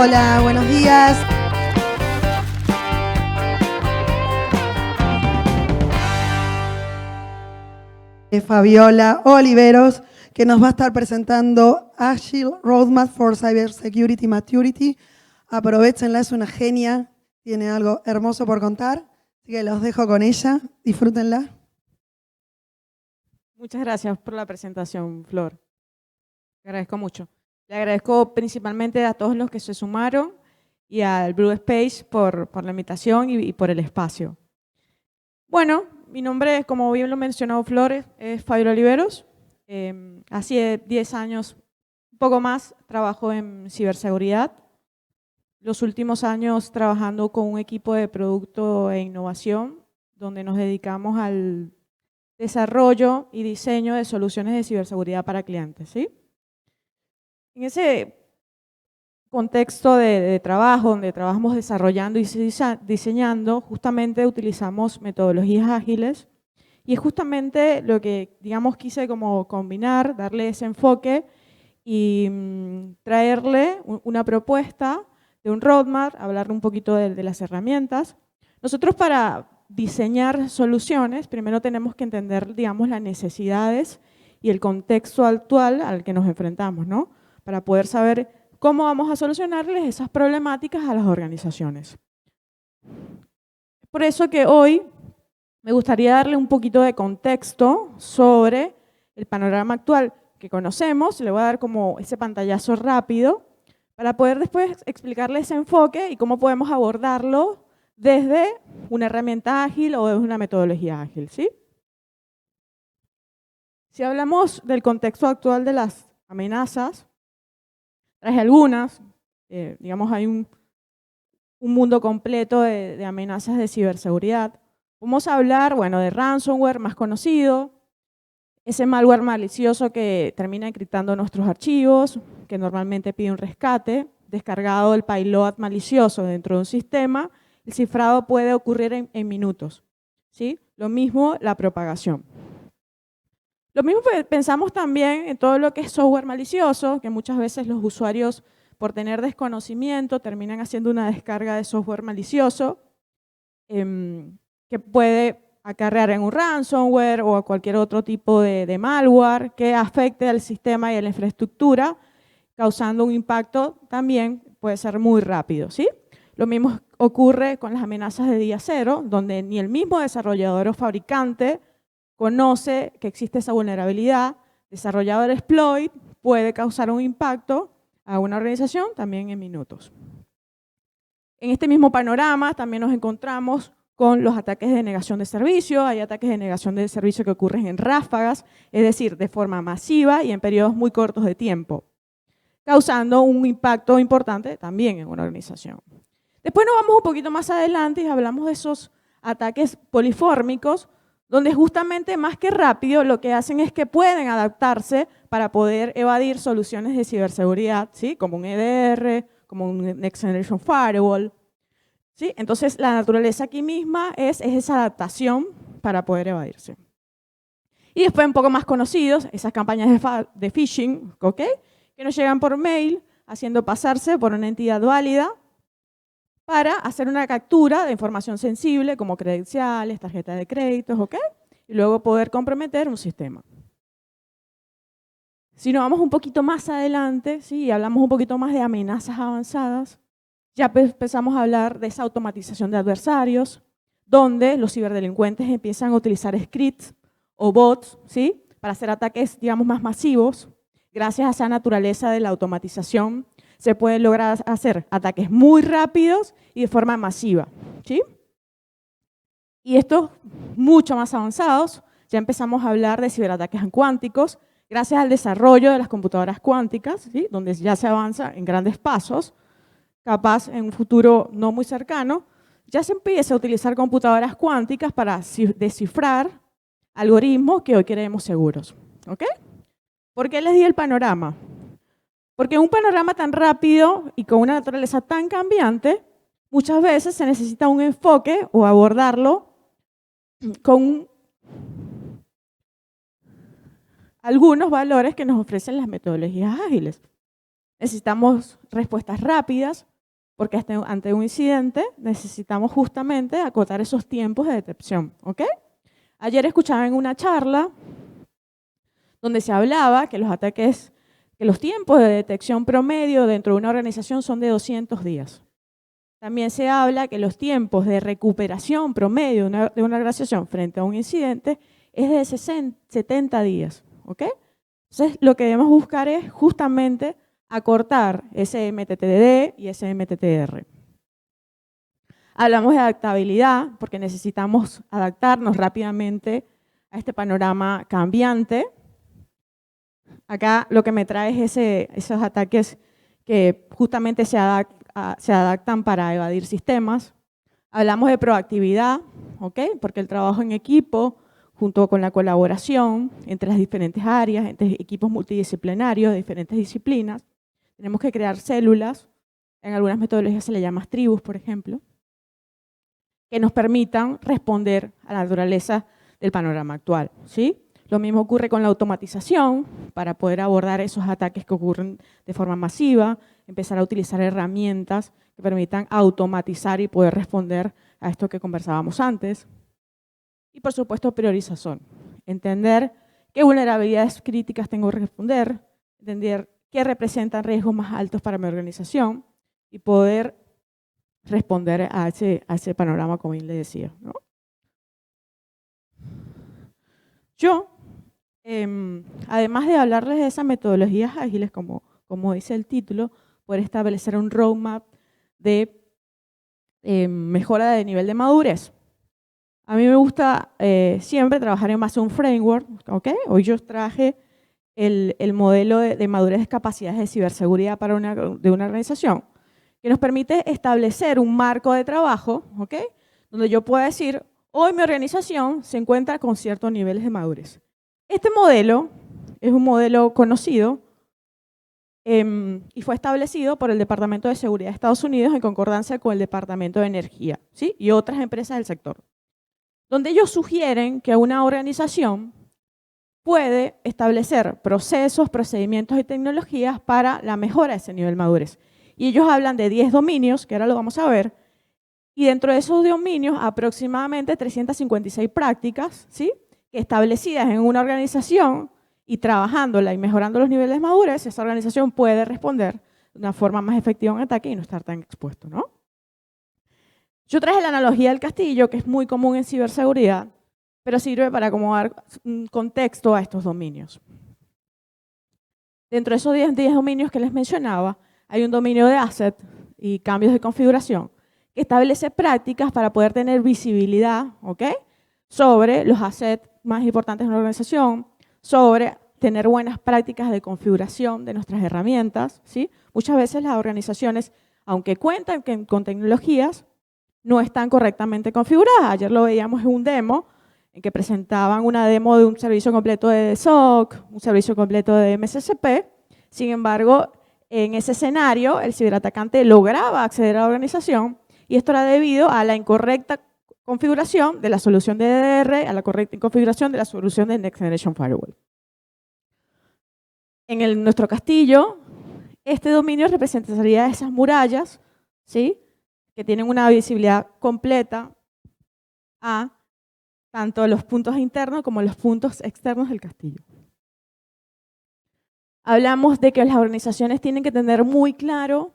Hola, buenos días. Fabiola Oliveros, que nos va a estar presentando Agile Roadmap for Cybersecurity Maturity. Aprovechenla, es una genia, tiene algo hermoso por contar, así que los dejo con ella, disfrútenla. Muchas gracias por la presentación, Flor. Le agradezco mucho. Le agradezco principalmente a todos los que se sumaron y al Blue Space por la invitación y por el espacio. Bueno, mi nombre es, como bien lo mencionó Flores, es Fabiola Oliveros. Hace 10 años, un poco más, trabajo en ciberseguridad. Los últimos años trabajando con un equipo de producto e innovación, donde nos dedicamos al desarrollo y diseño de soluciones de ciberseguridad para clientes, ¿sí? En ese contexto de trabajo, donde trabajamos desarrollando y diseñando, justamente utilizamos metodologías ágiles y es justamente lo que, digamos, quise como combinar, darle ese enfoque y traerle una propuesta de un roadmap, hablarle un poquito de las herramientas. Nosotros para diseñar soluciones, primero tenemos que entender, digamos, las necesidades y el contexto actual al que nos enfrentamos, ¿no? Para poder saber cómo vamos a solucionarles esas problemáticas a las organizaciones. Por eso que hoy me gustaría darle un poquito de contexto sobre el panorama actual que conocemos. Le voy a dar como ese pantallazo rápido para poder después explicarle ese enfoque y cómo podemos abordarlo desde una herramienta ágil o desde una metodología ágil, ¿sí? Si hablamos del contexto actual de las amenazas, traje algunas, digamos hay un mundo completo de amenazas de ciberseguridad. Vamos a hablar, bueno, de ransomware más conocido, ese malware malicioso que termina encriptando nuestros archivos, que normalmente pide un rescate, descargado el payload malicioso dentro de un sistema, el cifrado puede ocurrir en minutos, ¿sí? Lo mismo la propagación. Lo mismo pensamos también en todo lo que es software malicioso, que muchas veces los usuarios, por tener desconocimiento, terminan haciendo una descarga de software malicioso que puede acarrear en un ransomware o a cualquier otro tipo de malware que afecte al sistema y a la infraestructura, causando un impacto también puede ser muy rápido, ¿sí? Lo mismo ocurre con las amenazas de día cero, donde ni el mismo desarrollador o fabricante conoce que existe esa vulnerabilidad, desarrollado el exploit, puede causar un impacto a una organización también en minutos. En este mismo panorama también nos encontramos con los ataques de negación de servicio. Hay ataques de negación de servicio que ocurren en ráfagas, es decir, de forma masiva y en periodos muy cortos de tiempo, causando un impacto importante también en una organización. Después nos vamos un poquito más adelante y hablamos de esos ataques polifórmicos, donde justamente más que rápido lo que hacen es que pueden adaptarse para poder evadir soluciones de ciberseguridad, ¿sí? Como un EDR, como un Next Generation Firewall, ¿sí? Entonces la naturaleza aquí misma es esa adaptación para poder evadirse. Y después un poco más conocidos, esas campañas de phishing, ¿ok? Que nos llegan por mail haciendo pasarse por una entidad válida para hacer una captura de información sensible como credenciales, tarjetas de créditos, ¿ok? Y luego poder comprometer un sistema. Si nos vamos un poquito más adelante, ¿sí? Y hablamos un poquito más de amenazas avanzadas, ya empezamos a hablar de esa automatización de adversarios, donde los ciberdelincuentes empiezan a utilizar scripts o bots, ¿sí? Para hacer ataques, digamos, más masivos. Gracias a esa naturaleza de la automatización, se puede lograr hacer ataques muy rápidos y de forma masiva, ¿sí? Y estos mucho más avanzados, ya empezamos a hablar de ciberataques cuánticos, gracias al desarrollo de las computadoras cuánticas, ¿sí? Donde ya se avanza en grandes pasos, capaz en un futuro no muy cercano, ya se empieza a utilizar computadoras cuánticas para descifrar algoritmos que hoy queremos seguros, ¿ok? ¿Por qué les di el panorama? Porque en un panorama tan rápido y con una naturaleza tan cambiante, muchas veces se necesita un enfoque o abordarlo con algunos valores que nos ofrecen las metodologías ágiles. Necesitamos respuestas rápidas, porque ante un incidente necesitamos justamente acotar esos tiempos de detección, ¿ok? Ayer escuchaba en una charla donde se hablaba que los tiempos de detección promedio dentro de una organización son de 200 días. También se habla que los tiempos de recuperación promedio de una organización frente a un incidente es de 70 días, ¿ok? Entonces, lo que debemos buscar es justamente acortar ese MTTD y ese MTTR. Hablamos de adaptabilidad porque necesitamos adaptarnos rápidamente a este panorama cambiante. Acá lo que me trae es esos ataques que justamente se adaptan para evadir sistemas. Hablamos de proactividad, ¿ok? Porque el trabajo en equipo, junto con la colaboración entre las diferentes áreas, entre equipos multidisciplinarios de diferentes disciplinas, tenemos que crear células, en algunas metodologías se le llama tribus, por ejemplo, que nos permitan responder a la naturaleza del panorama actual, ¿sí? Lo mismo ocurre con la automatización, para poder abordar esos ataques que ocurren de forma masiva, empezar a utilizar herramientas que permitan automatizar y poder responder a esto que conversábamos antes. Y por supuesto, priorización. Entender qué vulnerabilidades críticas tengo que responder, entender qué representan riesgos más altos para mi organización y poder responder a ese panorama, como bien le decía, ¿no? Yo, además de hablarles de esas metodologías ágiles, como dice el título, poder establecer un roadmap de mejora de nivel de madurez. A mí me gusta siempre trabajar en base a un framework, ¿ok? Hoy yo traje el modelo de madurez de capacidades de ciberseguridad de una organización, que nos permite establecer un marco de trabajo, ¿ok? Donde yo pueda decir, hoy mi organización se encuentra con ciertos niveles de madurez. Este modelo es un modelo conocido y fue establecido por el Departamento de Seguridad de Estados Unidos en concordancia con el Departamento de Energía, ¿sí? Y otras empresas del sector, donde ellos sugieren que una organización puede establecer procesos, procedimientos y tecnologías para la mejora de ese nivel de madurez. Y ellos hablan de 10 dominios, que ahora lo vamos a ver, y dentro de esos dominios aproximadamente 356 prácticas, ¿sí? Que establecidas en una organización y trabajándola y mejorando los niveles de madurez, esa organización puede responder de una forma más efectiva a un ataque y no estar tan expuesto, ¿no? Yo traje la analogía del castillo, que es muy común en ciberseguridad, pero sirve para como dar un contexto a estos dominios. Dentro de esos 10 dominios que les mencionaba, hay un dominio de asset y cambios de configuración que establece prácticas para poder tener visibilidad, ¿ok?, sobre los assets más importantes de una organización, sobre tener buenas prácticas de configuración de nuestras herramientas, ¿sí? Muchas veces las organizaciones, aunque cuentan con tecnologías, no están correctamente configuradas. Ayer lo veíamos en un demo, en que presentaban una demo de un servicio completo de SOC, un servicio completo de MSSP. Sin embargo, en ese escenario, el ciberatacante lograba acceder a la organización y esto era debido a la incorrecta configuración de la solución de DDR, a la correcta configuración de la solución de Next Generation Firewall. En nuestro castillo, este dominio representaría esas murallas, ¿sí?, que tienen una visibilidad completa a tanto los puntos internos como los puntos externos del castillo. Hablamos de que las organizaciones tienen que tener muy claro,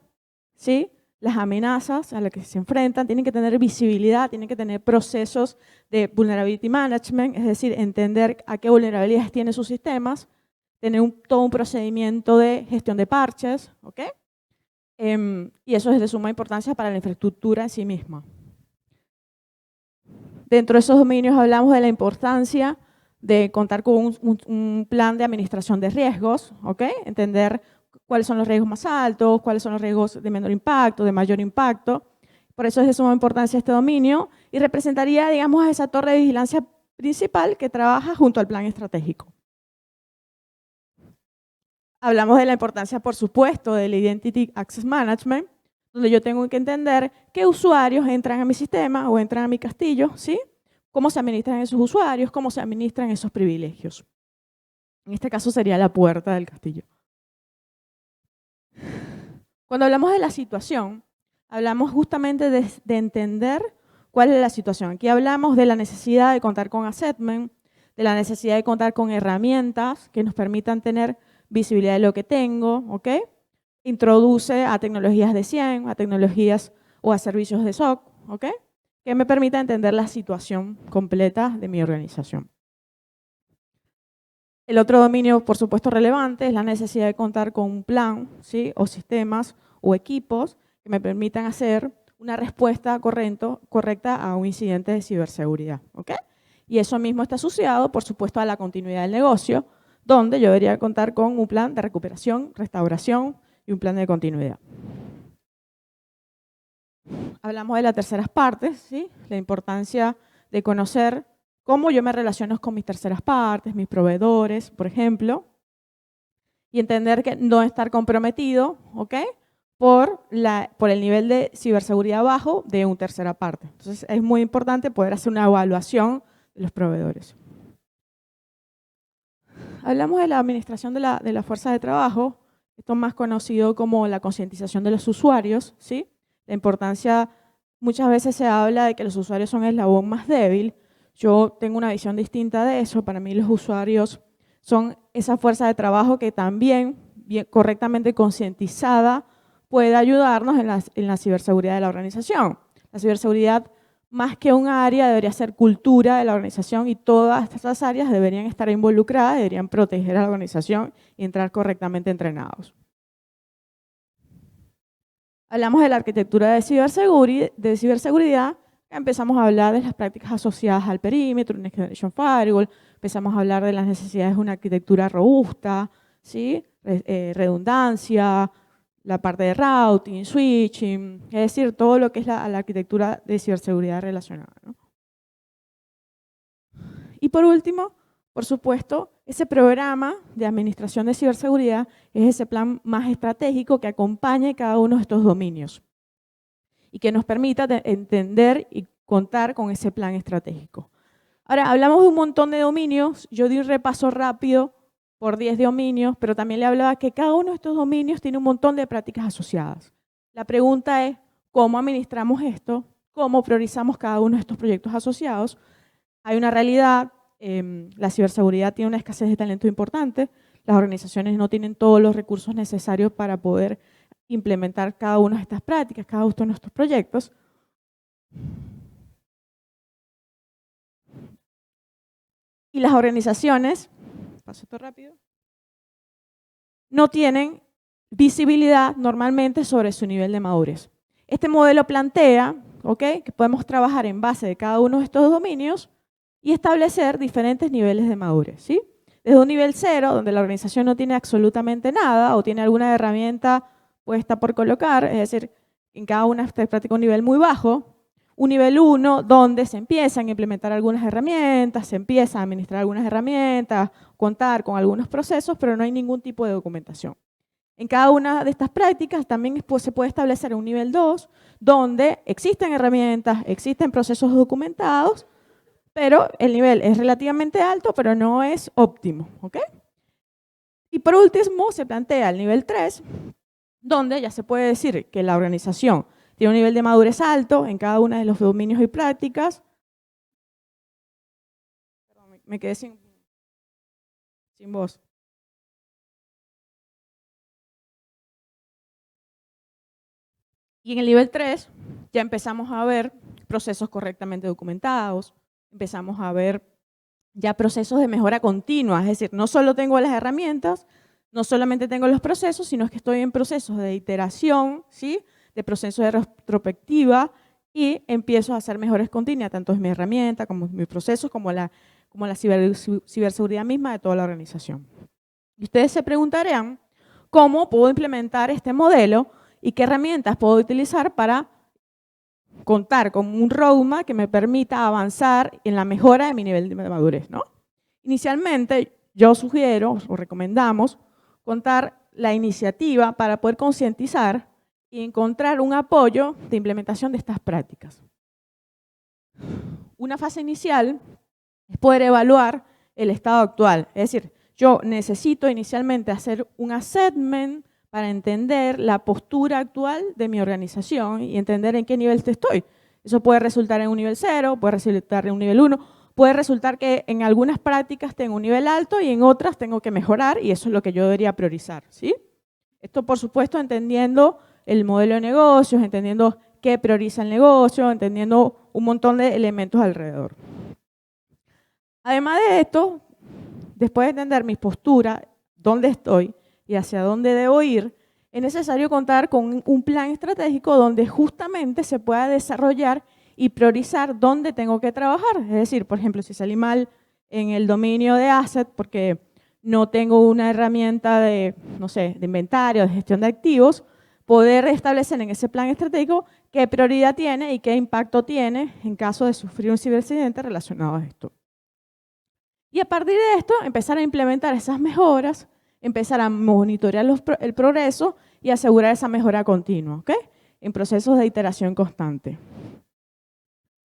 ¿sí?, las amenazas a las que se enfrentan, tienen que tener visibilidad, tienen que tener procesos de vulnerability management, es decir, entender a qué vulnerabilidades tienen sus sistemas, tener todo un procedimiento de gestión de parches, ¿ok? Y eso es de suma importancia para la infraestructura en sí misma. Dentro de esos dominios hablamos de la importancia de contar con un plan de administración de riesgos, ¿ok? Entender cuáles son los riesgos más altos, cuáles son los riesgos de menor impacto, de mayor impacto. Por eso es de suma importancia este dominio y representaría, digamos, esa torre de vigilancia principal que trabaja junto al plan estratégico. Hablamos de la importancia, por supuesto, del Identity Access Management, donde yo tengo que entender qué usuarios entran a mi sistema o entran a mi castillo, ¿sí? Cómo se administran esos usuarios, cómo se administran esos privilegios. En este caso sería la puerta del castillo. Cuando hablamos de la situación, hablamos justamente de entender cuál es la situación. Aquí hablamos de la necesidad de contar con assessment, de la necesidad de contar con herramientas que nos permitan tener visibilidad de lo que tengo, ¿ok? Introduce a tecnologías de CIEM, a tecnologías o a servicios de SOC, ¿ok? Que me permita entender la situación completa de mi organización. El otro dominio, por supuesto, relevante es la necesidad de contar con un plan, ¿sí? O sistemas o equipos que me permitan hacer una respuesta correcta a un incidente de ciberseguridad, ¿ok? Y eso mismo está asociado, por supuesto, a la continuidad del negocio, donde yo debería contar con un plan de recuperación, restauración y un plan de continuidad. Hablamos de las terceras partes, ¿sí? La importancia de conocer cómo yo me relaciono con mis terceras partes, mis proveedores, por ejemplo, y entender que no estar comprometido, ¿ok? Por el nivel de ciberseguridad bajo de una tercera parte. Entonces, es muy importante poder hacer una evaluación de los proveedores. Hablamos de la administración de la fuerza de trabajo, esto es más conocido como la concientización de los usuarios, ¿sí? La importancia, muchas veces se habla de que los usuarios son el eslabón más débil. Yo tengo una visión distinta de eso. Para mí los usuarios son esa fuerza de trabajo que también, bien, correctamente concientizada, puede ayudarnos en la ciberseguridad de la organización. La ciberseguridad, más que un área, debería ser cultura de la organización y todas estas áreas deberían estar involucradas, deberían proteger a la organización y entrar correctamente entrenados. Hablamos de la arquitectura de ciberseguridad, empezamos a hablar de las prácticas asociadas al perímetro, Next Generation Firewall, empezamos a hablar de las necesidades de una arquitectura robusta, ¿sí? Redundancia, la parte de routing, switching, es decir, todo lo que es la arquitectura de ciberseguridad relacionada, ¿no? Y por último, por supuesto, ese programa de administración de ciberseguridad es ese plan más estratégico que acompañe cada uno de estos dominios y que nos permita entender y contar con ese plan estratégico. Ahora, hablamos de un montón de dominios, yo di un repaso rápido por 10 dominios, pero también le hablaba que cada uno de estos dominios tiene un montón de prácticas asociadas. La pregunta es, ¿cómo administramos esto? ¿Cómo priorizamos cada uno de estos proyectos asociados? Hay una realidad, la ciberseguridad tiene una escasez de talento importante, las organizaciones no tienen todos los recursos necesarios para poder implementar cada una de estas prácticas, cada uno de nuestros proyectos. Y las organizaciones, paso esto rápido, no tienen visibilidad normalmente sobre su nivel de madurez. Este modelo plantea, ¿okay?, que podemos trabajar en base de cada uno de estos dominios y establecer diferentes niveles de madurez, ¿sí? Desde un nivel 0, donde la organización no tiene absolutamente nada o tiene alguna herramienta puesta por colocar, es decir, en cada una se practica un nivel muy bajo. Un nivel 1, donde se empiezan a implementar algunas herramientas, se empieza a administrar algunas herramientas, contar con algunos procesos, pero no hay ningún tipo de documentación. En cada una de estas prácticas también se puede establecer un nivel 2, donde existen herramientas, existen procesos documentados, pero el nivel es relativamente alto, pero no es óptimo, ¿ok? Y por último, se plantea el nivel 3, donde ya se puede decir que la organización tiene un nivel de madurez alto en cada uno de los dominios y prácticas. Me quedé sin voz. Y en el nivel 3 ya empezamos a ver procesos correctamente documentados, empezamos a ver ya procesos de mejora continua, es decir, no solo tengo las herramientas, no solamente tengo los procesos, sino que estoy en procesos de iteración, ¿sí?, de procesos de retrospectiva y empiezo a hacer mejores continuas, tanto en mi herramienta como en mis procesos, como la ciberseguridad misma de toda la organización. Y ustedes se preguntarán, ¿cómo puedo implementar este modelo y qué herramientas puedo utilizar para contar con un roadmap que me permita avanzar en la mejora de mi nivel de madurez, ¿no? Inicialmente, yo sugiero o recomendamos contar la iniciativa para poder concientizar y encontrar un apoyo de implementación de estas prácticas. Una fase inicial es poder evaluar el estado actual, es decir, yo necesito inicialmente hacer un assessment para entender la postura actual de mi organización y entender en qué nivel estoy. Eso puede resultar en un nivel 0, puede resultar en un nivel 1, puede resultar que en algunas prácticas tengo un nivel alto y en otras tengo que mejorar, y eso es lo que yo debería priorizar, ¿sí? Esto, por supuesto, entendiendo el modelo de negocios, entendiendo qué prioriza el negocio, entendiendo un montón de elementos alrededor. Además de esto, después de entender mi postura, dónde estoy y hacia dónde debo ir, es necesario contar con un plan estratégico donde justamente se pueda desarrollar y priorizar dónde tengo que trabajar. Es decir, por ejemplo, si salí mal en el dominio de asset porque no tengo una herramienta de, no sé, de inventario, de gestión de activos, poder establecer en ese plan estratégico qué prioridad tiene y qué impacto tiene en caso de sufrir un ciberaccidente relacionado a esto. Y a partir de esto, empezar a implementar esas mejoras, empezar a monitorear el progreso y asegurar esa mejora continua, ¿ok? En procesos de iteración constante.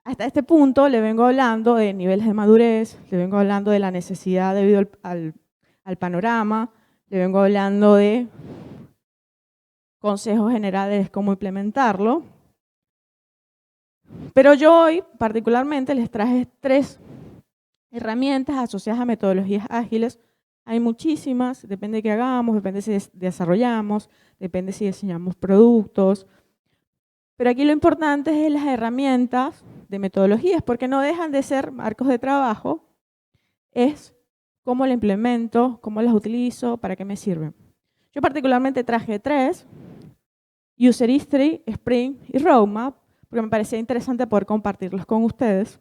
Hasta este punto le vengo hablando de niveles de madurez, le vengo hablando de la necesidad debido al panorama, le vengo hablando de consejos generales de cómo implementarlo. Pero yo hoy particularmente les traje 3 herramientas asociadas a metodologías ágiles. Hay muchísimas, depende de qué hagamos, depende si desarrollamos, depende si diseñamos productos. Pero aquí lo importante es las herramientas de metodologías, porque no dejan de ser marcos de trabajo, es cómo las implemento, cómo las utilizo, para qué me sirven. Yo particularmente traje 3, User History, Sprint y Roadmap, porque me parecía interesante poder compartirlos con ustedes.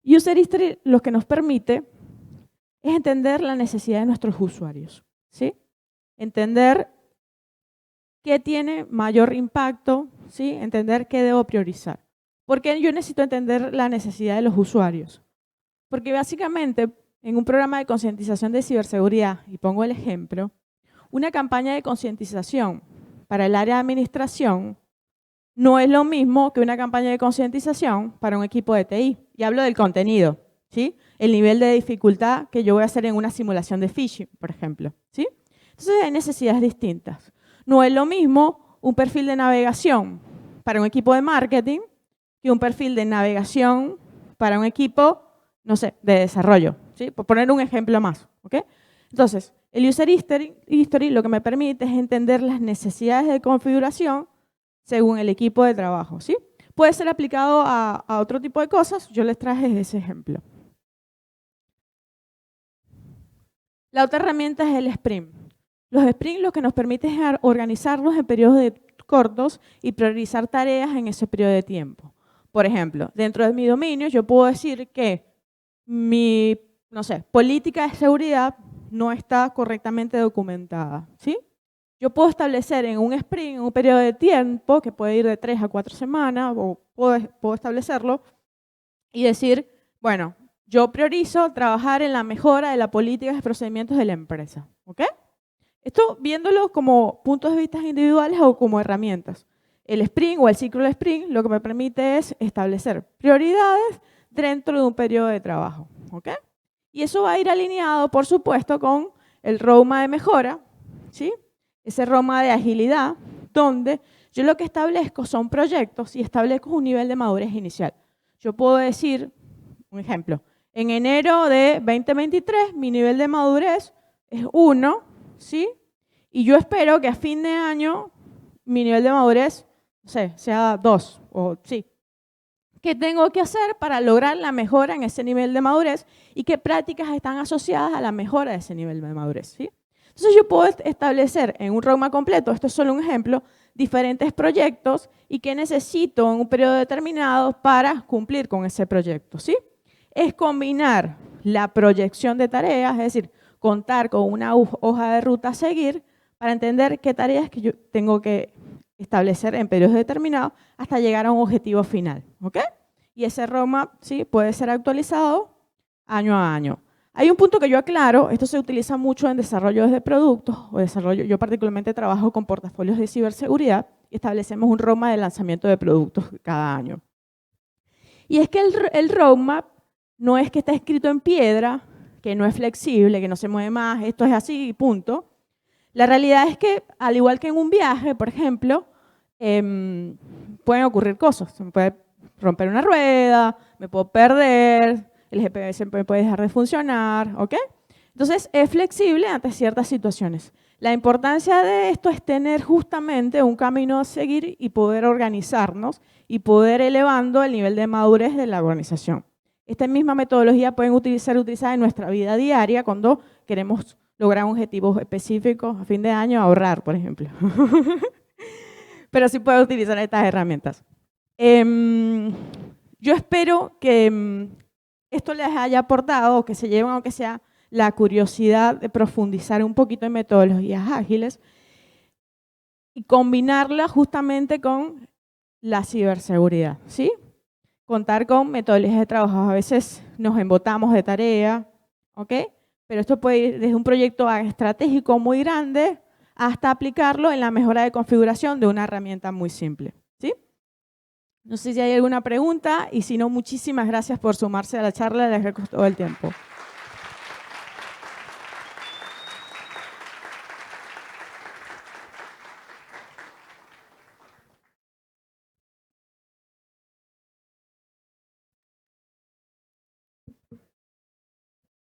User History lo que nos permite es entender la necesidad de nuestros usuarios, ¿sí? Entender qué tiene mayor impacto, ¿sí? Entender qué debo priorizar. ¿Por qué yo necesito entender la necesidad de los usuarios? Porque básicamente en un programa de concientización de ciberseguridad, y pongo el ejemplo, una campaña de concientización para el área de administración no es lo mismo que una campaña de concientización para un equipo de TI. Y hablo del contenido, ¿sí? El nivel de dificultad que yo voy a hacer en una simulación de phishing, por ejemplo, ¿sí? Entonces hay necesidades distintas. No es lo mismo un perfil de navegación para un equipo de marketing que un perfil de navegación para un equipo, no sé, de desarrollo, ¿sí? Por poner un ejemplo más, ¿ok? Entonces, el User History lo que me permite es entender las necesidades de configuración según el equipo de trabajo, ¿sí? Puede ser aplicado a otro tipo de cosas, yo les traje ese ejemplo. La otra herramienta es el sprint. Los sprints lo que nos permite es organizarnos en periodos cortos y priorizar tareas en ese periodo de tiempo. Por ejemplo, dentro de mi dominio yo puedo decir que mi, no sé, política de seguridad no está correctamente documentada, ¿sí? Yo puedo establecer en un sprint, en un periodo de tiempo, que puede ir de 3 a 4 semanas, o puedo establecerlo y decir, bueno, yo priorizo trabajar en la mejora de la política y procedimientos de la empresa, ¿ok? Esto viéndolo como puntos de vista individuales o como herramientas. El sprint o el ciclo de sprint lo que me permite es establecer prioridades dentro de un periodo de trabajo, ¿ok? Y eso va a ir alineado, por supuesto, con el roadmap de mejora, ¿sí? Ese roadmap de agilidad, donde yo lo que establezco son proyectos y establezco un nivel de madurez inicial. Yo puedo decir, un ejemplo, en enero de 2023 mi nivel de madurez es 1, ¿sí? Y yo espero que a fin de año mi nivel de madurez, no sé, sea 2 o sí. ¿Qué tengo que hacer para lograr la mejora en ese nivel de madurez y qué prácticas están asociadas a la mejora de ese nivel de madurez, ¿sí? Entonces yo puedo establecer en un roadmap completo, esto es solo un ejemplo, diferentes proyectos y qué necesito en un periodo determinado para cumplir con ese proyecto, ¿sí? Es combinar la proyección de tareas, es decir, contar con una hoja de ruta a seguir para entender qué tareas que yo tengo que establecer en periodos determinados hasta llegar a un objetivo final, ¿ok? Y ese roadmap, ¿sí? Puede ser actualizado año a año. Hay un punto que yo aclaro, esto se utiliza mucho en desarrollo de productos o desarrollo, yo particularmente trabajo con portafolios de ciberseguridad y establecemos un roadmap de lanzamiento de productos cada año. Y es que el roadmap no es que está escrito en piedra, que no es flexible, que no se mueve más, esto es así y punto, La realidad es que, al igual que en un viaje, por ejemplo, pueden ocurrir cosas. Se me puede romper una rueda, me puedo perder, el GPS me puede dejar de funcionar, ¿ok? Entonces, es flexible ante ciertas situaciones. La importancia de esto es tener justamente un camino a seguir y poder organizarnos y poder elevando el nivel de madurez de la organización. Esta misma metodología puede ser utilizada en nuestra vida diaria cuando queremos lograr objetivos específicos a fin de año, ahorrar, por ejemplo. Pero sí puede utilizar estas herramientas. Yo espero que esto les haya aportado, que se lleven aunque sea la curiosidad de profundizar un poquito en metodologías ágiles y combinarla justamente con la ciberseguridad, ¿sí? Contar con metodologías de trabajo. A veces nos embotamos de tarea, ¿ok? Pero esto puede ir desde un proyecto estratégico muy grande hasta aplicarlo en la mejora de configuración de una herramienta muy simple, ¿sí? No sé si hay alguna pregunta y si no, muchísimas gracias por sumarse a la charla. Les agradezco todo el tiempo.